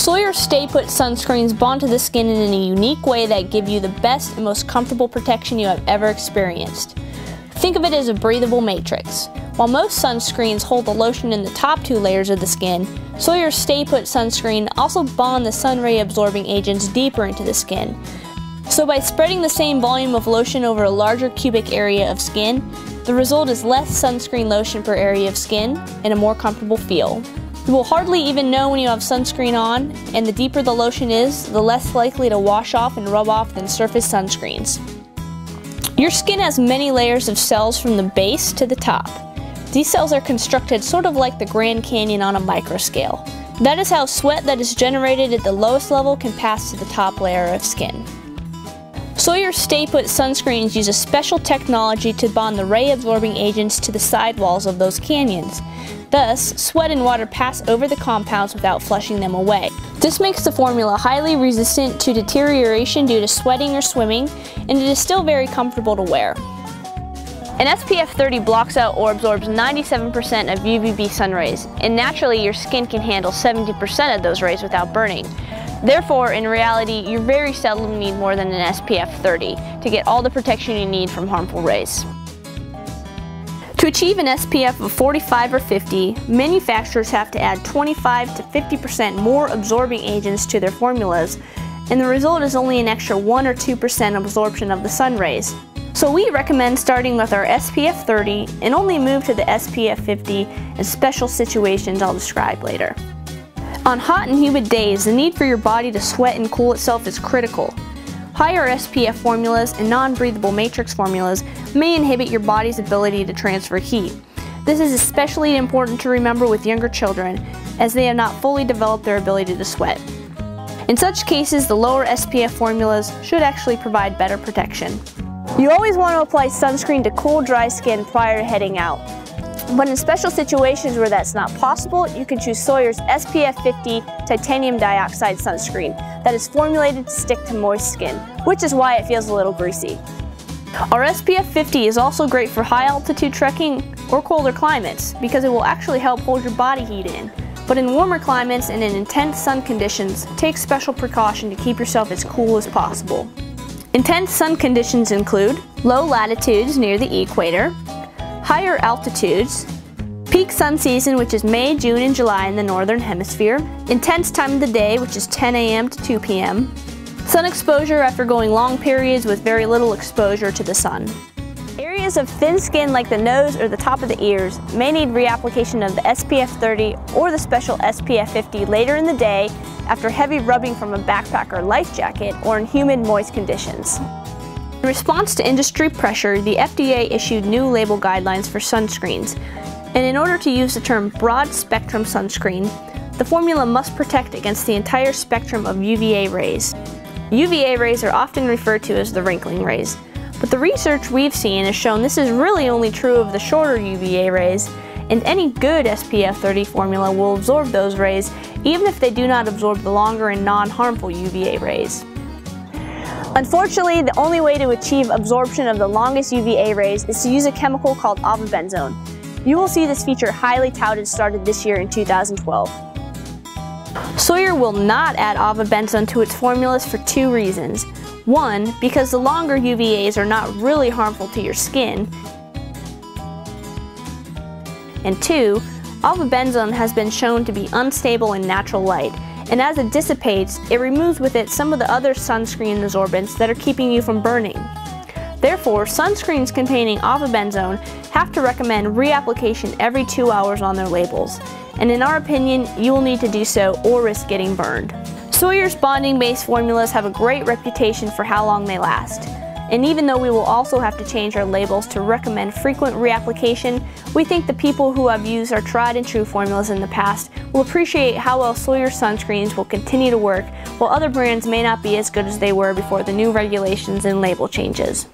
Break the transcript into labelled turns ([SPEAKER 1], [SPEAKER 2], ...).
[SPEAKER 1] Sawyer Stay Put sunscreens bond to the skin in a unique way that give you the best and most comfortable protection you have ever experienced. Think of it as a breathable matrix. While most sunscreens hold the lotion in the top two layers of the skin, Sawyer Stay Put sunscreen also bond the sun ray absorbing agents deeper into the skin. So by spreading the same volume of lotion over a larger cubic area of skin, the result is less sunscreen lotion per area of skin and a more comfortable feel. You will hardly even know when you have sunscreen on, and the deeper the lotion is, the less likely to wash off and rub off than surface sunscreens. Your skin has many layers of cells from the base to the top. These cells are constructed sort of like the Grand Canyon on a microscale. That is how sweat that is generated at the lowest level can pass to the top layer of skin. Sawyer Stay Put sunscreens use a special technology to bond the ray-absorbing agents to the sidewalls of those canyons. Thus, sweat and water pass over the compounds without flushing them away. This makes the formula highly resistant to deterioration due to sweating or swimming, and it is still very comfortable to wear. An SPF 30 blocks out or absorbs 97% of UVB sun rays, and naturally your skin can handle 70% of those rays without burning. Therefore, in reality, you very seldom need more than an SPF 30 to get all the protection you need from harmful rays. To achieve an SPF of 45 or 50, manufacturers have to add 25 to 50% more absorbing agents to their formulas, and the result is only an extra 1 or 2% absorption of the sun rays. So we recommend starting with our SPF 30 and only move to the SPF 50 in special situations I'll describe later. On hot and humid days, the need for your body to sweat and cool itself is critical. Higher SPF formulas and non-breathable matrix formulas may inhibit your body's ability to transfer heat. This is especially important to remember with younger children, as they have not fully developed their ability to sweat. In such cases, the lower SPF formulas should actually provide better protection. You always want to apply sunscreen to cool, dry skin prior to heading out. But in special situations where that's not possible, you can choose Sawyer's SPF 50 titanium dioxide sunscreen that is formulated to stick to moist skin, which is why it feels a little greasy. Our SPF 50 is also great for high altitude trekking or colder climates because it will actually help hold your body heat in. But in warmer climates and in intense sun conditions, take special precaution to keep yourself as cool as possible. Intense sun conditions include low latitudes near the equator, higher altitudes, peak sun season, which is May, June, and July in the northern hemisphere, intense time of the day, which is 10 a.m. to 2 p.m., sun exposure after going long periods with very little exposure to the sun. Areas of thin skin like the nose or the top of the ears may need reapplication of the SPF 30 or the special SPF 50 later in the day after heavy rubbing from a backpack or life jacket or in humid, moist conditions. In response to industry pressure, the FDA issued new label guidelines for sunscreens, and in order to use the term broad spectrum sunscreen, the formula must protect against the entire spectrum of UVA rays. UVA rays are often referred to as the wrinkling rays, but the research we've seen has shown this is really only true of the shorter UVA rays, and any good SPF 30 formula will absorb those rays even if they do not absorb the longer and non-harmful UVA rays. Unfortunately, the only way to achieve absorption of the longest UVA rays is to use a chemical called avobenzone. You will see this feature highly touted started this year in 2012. Sawyer will not add avobenzone to its formulas for two reasons. One, because the longer UVAs are not really harmful to your skin. And two, avobenzone has been shown to be unstable in natural light, and as it dissipates, it removes with it some of the other sunscreen absorbents that are keeping you from burning. Therefore, sunscreens containing avobenzone have to recommend reapplication every 2 hours on their labels, and in our opinion, you will need to do so or risk getting burned. Sawyer's bonding-based formulas have a great reputation for how long they last, and even though we will also have to change our labels to recommend frequent reapplication, we think the people who have used our tried and true formulas in the past will appreciate how well Sawyer sunscreens will continue to work, while other brands may not be as good as they were before the new regulations and label changes.